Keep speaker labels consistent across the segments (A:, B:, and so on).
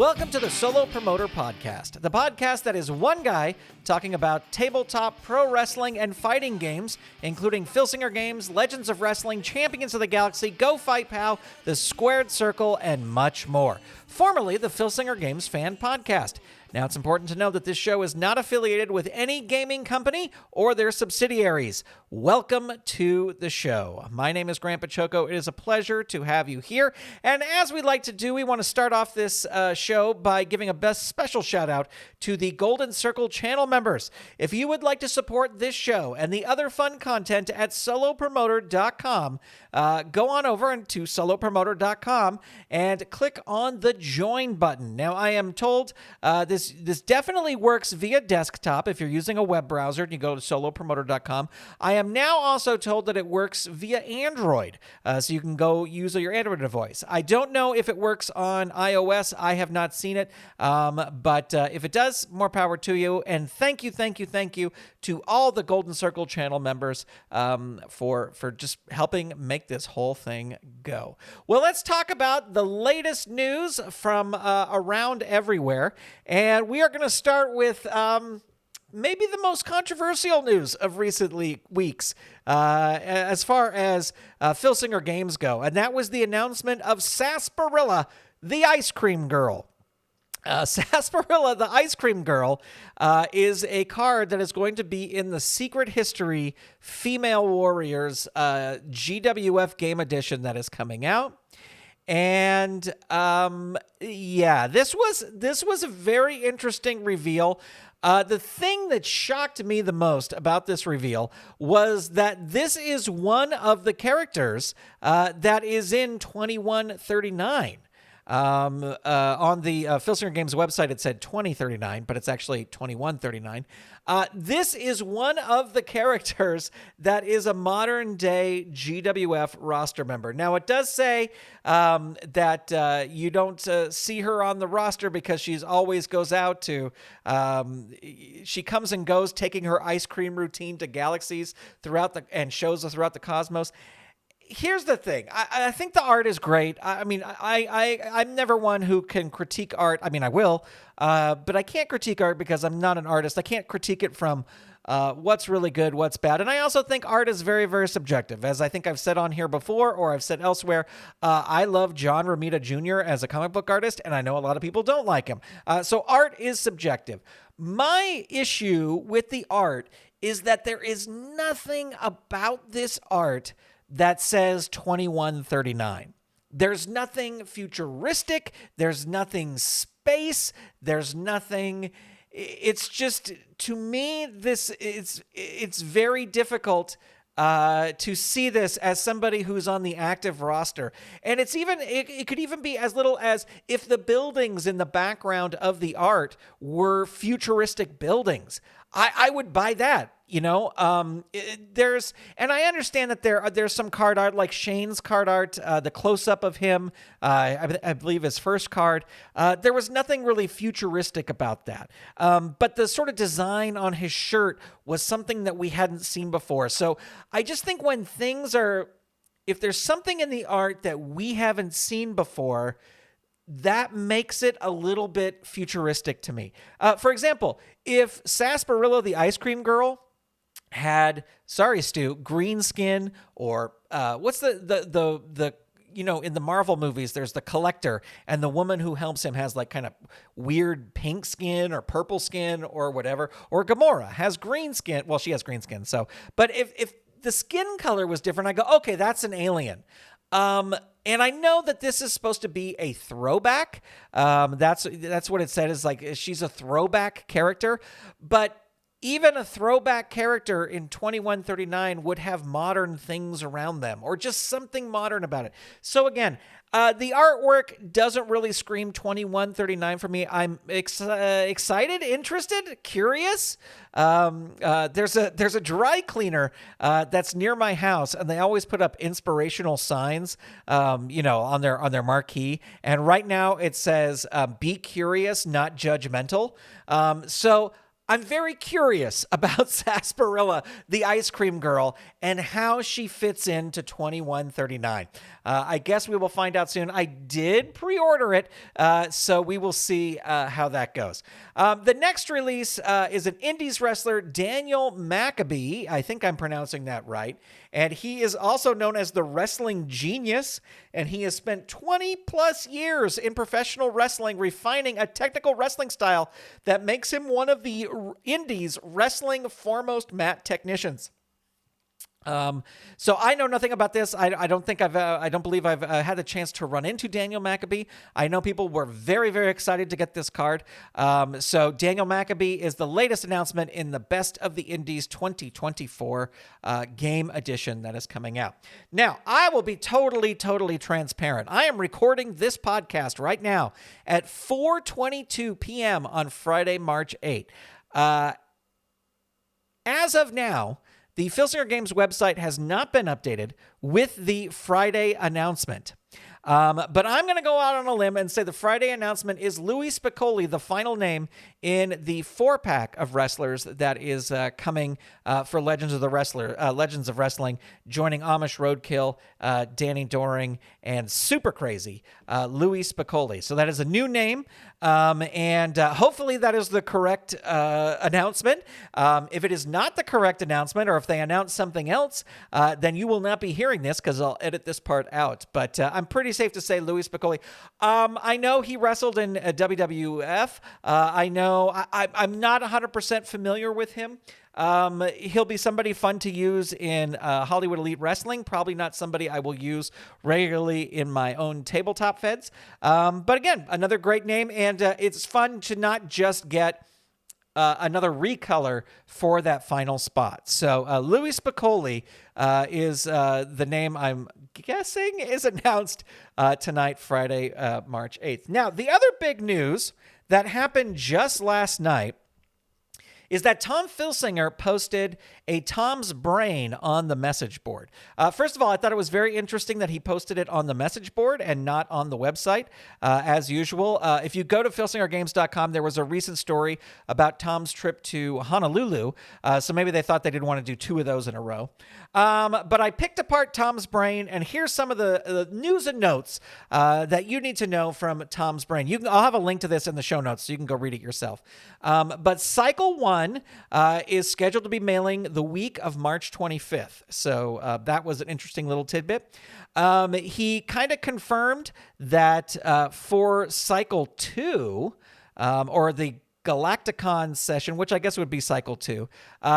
A: Welcome to the Solo Promoter Podcast, the podcast that is one guy talking about tabletop pro wrestling and fighting games, including Filsinger Games, Legends of Wrestling, Champions of the Galaxy, Go Fight Pal, The Squared Circle, and much more. Formerly the Filsinger Games Fan Podcast. Now, it's important to know that this show is not affiliated with any gaming company or their subsidiaries. Welcome to the show. My name is Grant Pachoco. It is a pleasure to have you here. And as we like to do, we want to start off this show by giving a special shout out to the Golden Circle channel members. If you would like to support this show and the other fun content at solopromoter.com, go on over to solopromoter.com and click on the join button. Now, I am told this definitely works via desktop if you're using a web browser and you go to solopromoter.com. I am now also told that it works via Android, so you can go use your Android device. I don't know if it works on iOS. I have not seen it, but if it does, more power to you. And thank you to all the Golden Circle channel members for just helping make this whole thing go. Well, let's talk about the latest news from around everywhere. And we are going to start with maybe the most controversial news of recent weeks as far as Filsinger Games go. And that was the announcement of Sarsaparilla, the Ice Cream Girl. Sarsaparilla, the Ice Cream Girl, is a card that is going to be in the Secret History Female Warriors GWF Game Edition that is coming out. And this was a very interesting reveal. The thing that shocked me the most about this reveal was that this is one of the characters that is in 2139. On the Filsinger Games website, it said 2039, but it's actually 2139. This is one of the characters that is a modern-day GWF roster member. Now, it does say that you don't see her on the roster because she's always goes out to... she comes and goes, taking her ice cream routine to galaxies and shows throughout the cosmos. Here's the thing. I think the art is great. I'm never one who can critique art. I mean, I will, but I can't critique art because I'm not an artist. I can't critique it from what's really good, what's bad. And I also think art is very, very subjective. As I think I've said on here before, or I've said elsewhere, I love John Romita Jr. as a comic book artist, and I know a lot of people don't like him. So art is subjective. My issue with the art is that there is nothing about this art that says 2139. There's nothing futuristic. There's nothing space. There's nothing. It's just, to me, it's very difficult to see this as somebody who's on the active roster. And it could even be as little as if the buildings in the background of the art were futuristic buildings. I would buy that. And I understand that there's some card art, like Shane's card art, the close-up of him, I believe his first card. There was nothing really futuristic about that. But the sort of design on his shirt was something that we hadn't seen before. So I just think if there's something in the art that we haven't seen before, that makes it a little bit futuristic to me. For example, if Sarsaparilla, the Ice Cream Girl, had, sorry, Stu, green skin, or what's the in the Marvel movies, there's the Collector, and the woman who helps him has like kind of weird pink skin or purple skin or whatever, or Gamora has green skin. Well, she has green skin. So, but if the skin color was different, I go, okay, that's an alien. And I know that this is supposed to be a throwback. That's what it said, is like she's a throwback character, but even a throwback character in 2139 would have modern things around them, or just something modern about it. So again, the artwork doesn't really scream 2139 for me. I'm excited, interested, curious. There's a dry cleaner that's near my house, and they always put up inspirational signs, on their marquee. And right now it says, "Be curious, not judgmental." So I'm very curious about Sarsaparilla, the ice cream girl, and how she fits into 2139. I guess we will find out soon. I did pre-order it, so we will see how that goes. The next release is an Indies wrestler, Daniel Makabe. I think I'm pronouncing that right. And he is also known as the Wrestling Genius, and he has spent 20 plus years in professional wrestling, refining a technical wrestling style that makes him one of the Indies wrestling foremost mat technicians. So I know nothing about this. I don't believe I've had the chance to run into Daniel Makabe. I know people were very, very excited to get this card. So Daniel Makabe is the latest announcement in the Best of the Indies 2024 game edition that is coming out. Now, I will be totally transparent. I am recording this podcast right now at 4:22 p.m. on Friday, March 8th. As of now, the Filsinger Games website has not been updated with the Friday announcement. But I'm going to go out on a limb and say the Friday announcement is Louie Spicolli, the final name in the 4-pack of wrestlers that is coming for Legends of Wrestling, joining Amish Roadkill, Danny Doring, and Super Crazy, Louie Spicolli. So that is a new name, and hopefully that is the correct announcement. If it is not the correct announcement, or if they announce something else, then you will not be hearing this because I'll edit this part out. But I'm pretty safe to say Louie Spicolli. I know he wrestled in WWF. I know I'm not 100% familiar with him. He'll be somebody fun to use in Hollywood Elite Wrestling. Probably not somebody I will use regularly in my own tabletop feds. But again, another great name, and it's fun to not just get another recolor for that final spot. So Louie Spicolli is the name I'm guessing is announced tonight, Friday, March 8th. Now, the other big news that happened just last night is that Tom Filsinger posted a Tom's Brain on the message board. First of all, I thought it was very interesting that he posted it on the message board and not on the website, as usual. If you go to filsingergames.com, there was a recent story about Tom's trip to Honolulu, so maybe they thought they didn't want to do two of those in a row. But I picked apart Tom's Brain, and here's some of the news and notes that you need to know from Tom's Brain. I'll have a link to this in the show notes, so you can go read it yourself. But Cycle 1 is scheduled to be mailing the week of March 25th. So that was an interesting little tidbit. He kind of confirmed that for Cycle 2, or the Galacticon session, which I guess would be Cycle 2.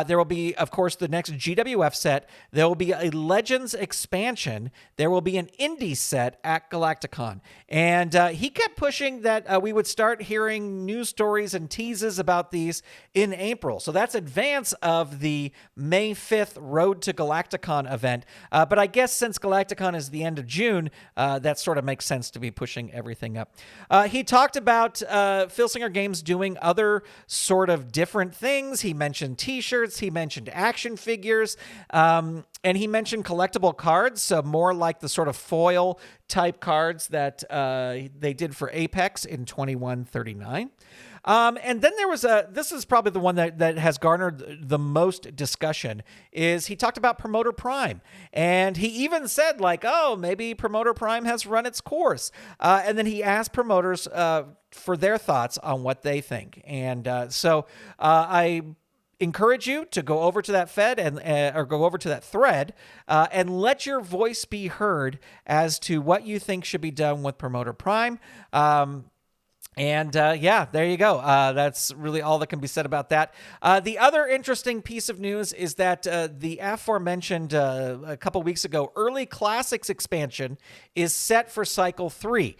A: There will be, of course, the next GWF set. There will be a Legends expansion. There will be an Indie set at Galacticon. And he kept pushing that we would start hearing news stories and teases about these in April. So that's advance of the May 5th Road to Galacticon event. But I guess since Galacticon is the end of June, that sort of makes sense to be pushing everything up. He talked about Filsinger Games doing other sort of different things. He mentioned t-shirts, he mentioned action figures, and he mentioned collectible cards, so more like the sort of foil type cards that they did for Apex in 2139. And then there was this is probably the one that has garnered the most discussion, is he talked about Promoter Prime. And he even said, like, oh, maybe Promoter Prime has run its course. And then he asked promoters for their thoughts on what they think. And so I encourage you to go over to that fed or go over to that thread and let your voice be heard as to what you think should be done with Promoter Prime. And yeah, there you go. That's really all that can be said about that. The other interesting piece of news is that the aforementioned a couple weeks ago Early Classics expansion is set for Cycle 3.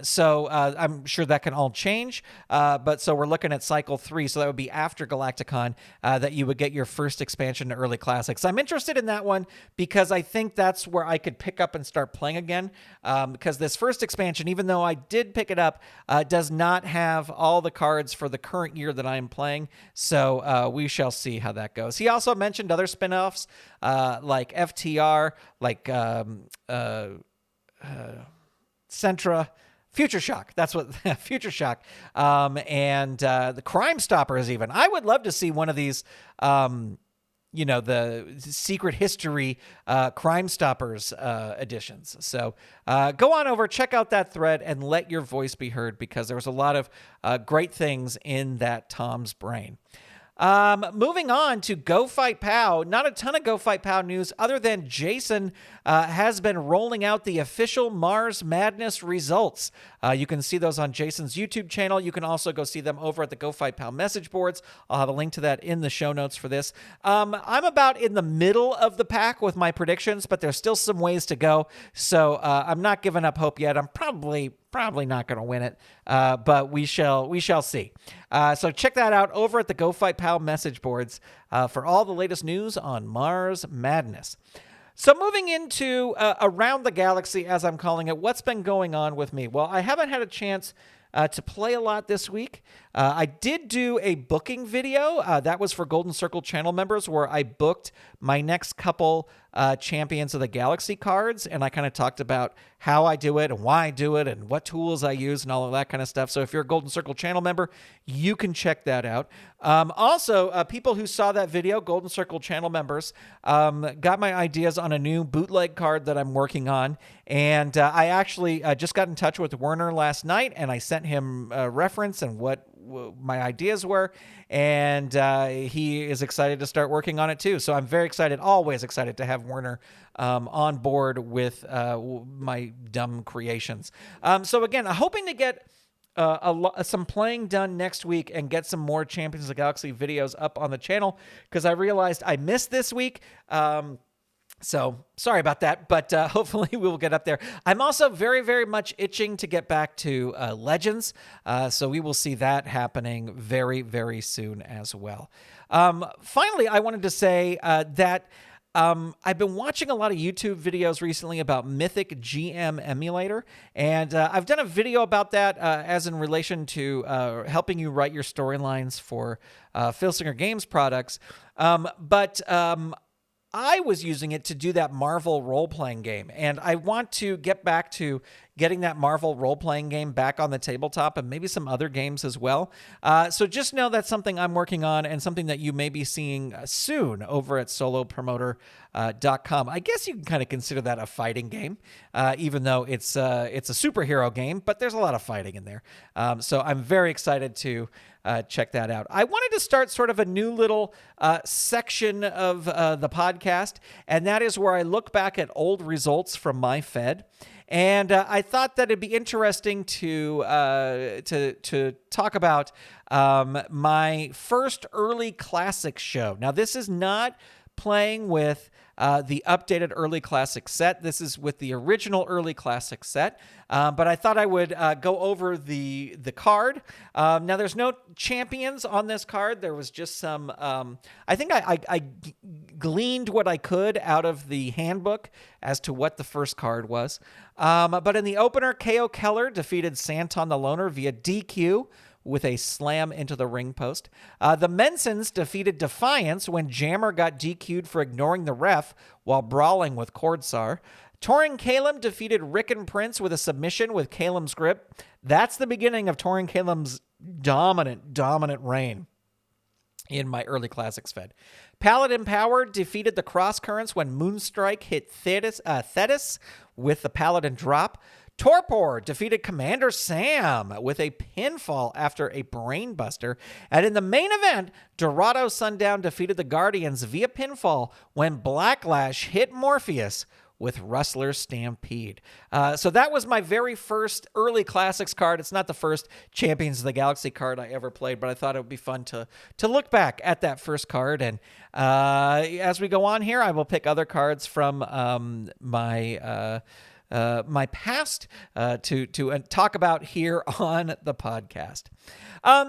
A: So I'm sure that can all change. But so we're looking at Cycle 3. So that would be after Galacticon that you would get your first expansion to Early Classics. I'm interested in that one because I think that's where I could pick up and start playing again. Because this first expansion, even though I did pick it up, does not have all the cards for the current year that I am playing. So we shall see how that goes. He also mentioned other spin-offs like FTR, like Centra, Future Shock. That's what Future Shock. And the Crime Stoppers even. I would love to see one of these, the Secret History Crime Stoppers editions. So go on over, check out that thread, and let your voice be heard, because there was a lot of great things in that Tom's brain. Moving on to Go Fight Pow. Not a ton of Go Fight Pow news other than Jason has been rolling out the official Mars Madness results. You can see those on Jason's YouTube channel. You can also go see them over at the Go Fight Pow message boards. I'll have a link to that in the show notes for this. I'm about in the middle of the pack with my predictions, but there's still some ways to go. So I'm not giving up hope yet. I'm probably not going to win it, but we shall see. So check that out over at the Go Fight Pow message boards for all the latest news on Mars Madness. So moving into Around the Galaxy, as I'm calling it, what's been going on with me? Well, I haven't had a chance to play a lot this week. I did do a booking video. That was for Golden Circle channel members, where I booked my next couple Champions of the Galaxy cards, and I kind of talked about how I do it and why I do it and what tools I use and all of that kind of stuff. So if you're a Golden Circle channel member, you can check that out. Also, people who saw that video, Golden Circle channel members, got my ideas on a new bootleg card that I'm working on. And I actually just got in touch with Werner last night, and I sent him a reference and what my ideas were, and he is excited to start working on it too. So I'm very excited, always excited to have Werner on board with my dumb creations. So again, I'm hoping to get some playing done next week and get some more Champions of the Galaxy videos up on the channel, because I realized I missed this week. So sorry about that, but hopefully we will get up there. I'm also very, very much itching to get back to Legends, so we will see that happening very, very soon as well. Finally, I wanted to say that I've been watching a lot of YouTube videos recently about Mythic GM Emulator, and I've done a video about that as in relation to helping you write your storylines for Filsinger Games products. But I was using it to do that Marvel role-playing game, and I want to get back to getting that Marvel role-playing game back on the tabletop, and maybe some other games as well. So just know that's something I'm working on, and something that you may be seeing soon over at solopromoter.com. I guess you can kind of consider that a fighting game, even though it's a superhero game, but there's a lot of fighting in there. So I'm very excited to check that out. I wanted to start sort of a new little section of the podcast, and that is where I look back at old results from my Fed. And I thought that it'd be interesting to talk about my first early classic show. Now, this is not playing with the updated early classic set. This is with the original early classic set. But I thought I would go over the card. Now, there's no champions on this card. There was just some, I think I gleaned what I could out of the handbook as to what the first card was. But in the opener, K.O. Keller defeated Santon the Loner via DQ with a slam into the ring post. The Mensons defeated Defiance when Jammer got DQ'd for ignoring the ref while brawling with Cordsar. Torin Kalem defeated Rick and Prince with a submission with Kalem's grip. That's the beginning of Torin Kalem's dominant reign in my early classics Fed. Paladin Power defeated the Cross Currents when Moonstrike hit Thetis with the Paladin drop. Torpor defeated Commander Sam with a pinfall after a brainbuster. And in the main event, Dorado Sundown defeated the Guardians via pinfall when Blacklash hit Morpheus with Rustler's Stampede. So that was my very first early classics card. It's not the first Champions of the Galaxy card I ever played, but I thought it would be fun to look back at that first card. And as we go on here, I will pick other cards from my past to talk about here on the podcast.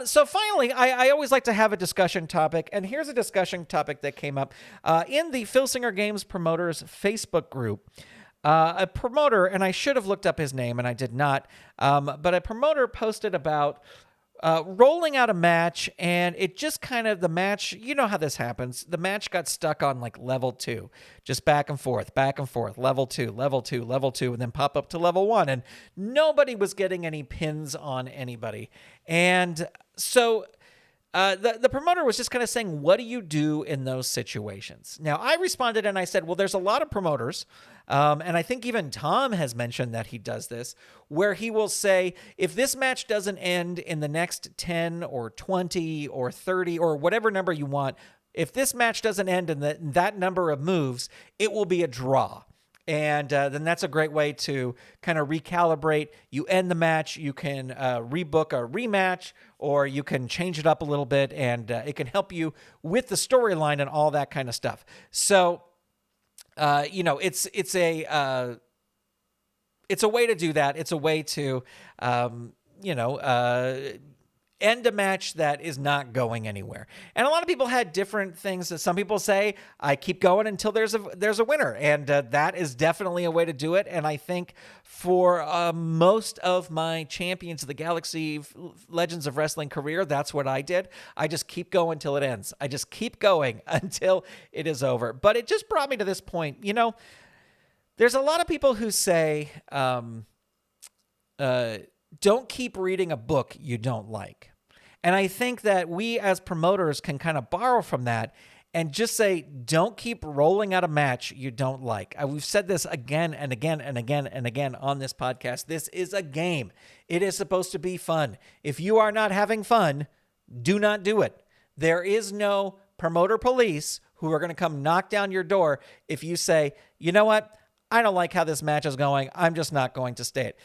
A: So finally, I always like to have a discussion topic, and here's a discussion topic that came up in the Filsinger Games Promoters Facebook group. A promoter, and I should have looked up his name, and I did not, but a promoter posted about rolling out a match, and it just kind of, the match, you know how this happens. The match got stuck on like level 2, just back and forth, level 2, level 2, level 2, and then pop up to level 1. And nobody was getting any pins on anybody. And so the promoter was just kind of saying, what do you do in those situations? Now, I responded and I said, well, there's a lot of promoters, and I think even Tom has mentioned that he does this, where he will say, if this match doesn't end in the next 10 or 20 or 30 or whatever number you want, if this match doesn't end in that number of moves, it will be a draw. And then that's a great way to kind of recalibrate. You end the match, you can rebook a rematch, or you can change it up a little bit, and it can help you with the storyline and all that kind of stuff. So, it's a way to do that. It's a way to, end a match that is not going anywhere. And a lot of people had different things. Some people say, I keep going until there's a winner. And that is definitely a way to do it. And I think for most of my Champions of the Galaxy Legends of Wrestling career, that's what I did. I just keep going till it ends. I just keep going until it is over. But it just brought me to this point. There's a lot of people who say, don't keep reading a book you don't like. And I think that we as promoters can kind of borrow from that and just say, don't keep rolling out a match you don't like. We've said this again and again and again and again on this podcast. This is a game. It is supposed to be fun. If you are not having fun, do not do it. There is no promoter police who are going to come knock down your door if you say, you know what? I don't like how this match is going. I'm just not going to stay it.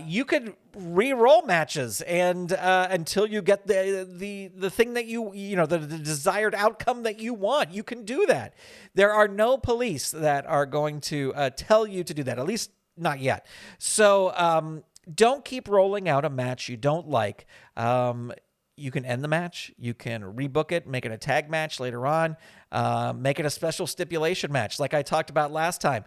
A: You could re-roll matches and until you get the thing that the desired outcome that you want. You can do that. There are no police that are going to tell you to do that, at least not yet. So don't keep rolling out a match you don't like. You can end the match. You can rebook it, make it a tag match later on, make it a special stipulation match like I talked about last time.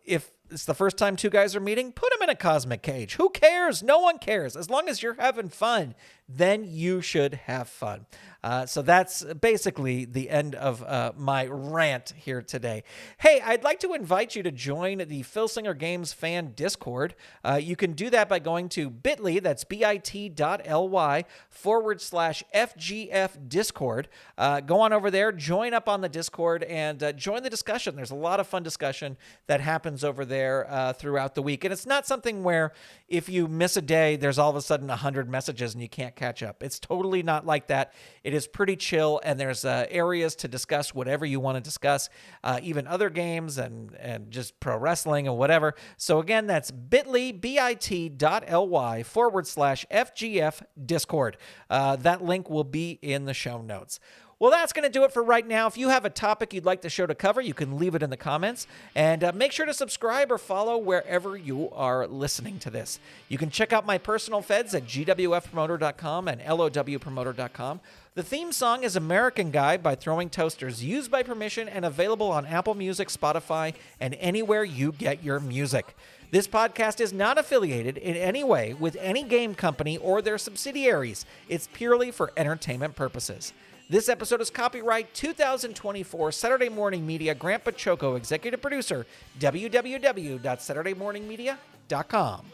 A: If it's the first time two guys are meeting, put them in a cosmic cage. Who cares? No one cares. As long as you're having fun, then you should have fun. So that's basically the end of my rant here today. Hey, I'd like to invite you to join the Filsinger Games fan Discord. You can do that by going to bit.ly, that's bit.ly/FGF Discord. Go on over there, join up on the Discord, and join the discussion. There's a lot of fun discussion that happens over there throughout the week. And it's not something where if you miss a day, there's all of a sudden 100 messages and you can't catch up. It's totally not like that. It is pretty chill, and there's areas to discuss whatever you want to discuss, even other games and just pro wrestling and whatever. So again, that's bit.ly, bit.ly/FGF Discord. That link will be in the show notes. Well, that's going to do it for right now. If you have a topic you'd like the show to cover, you can leave it in the comments. And make sure to subscribe or follow wherever you are listening to this. You can check out my personal feds at gwfpromoter.com and lowpromoter.com. The theme song is American Guy by Throwing Toasters, used by permission and available on Apple Music, Spotify, and anywhere you get your music. This podcast is not affiliated in any way with any game company or their subsidiaries. It's purely for entertainment purposes. This episode is copyright 2024 Saturday Morning Media, Grant Pachoco, executive producer, www.saturdaymorningmedia.com.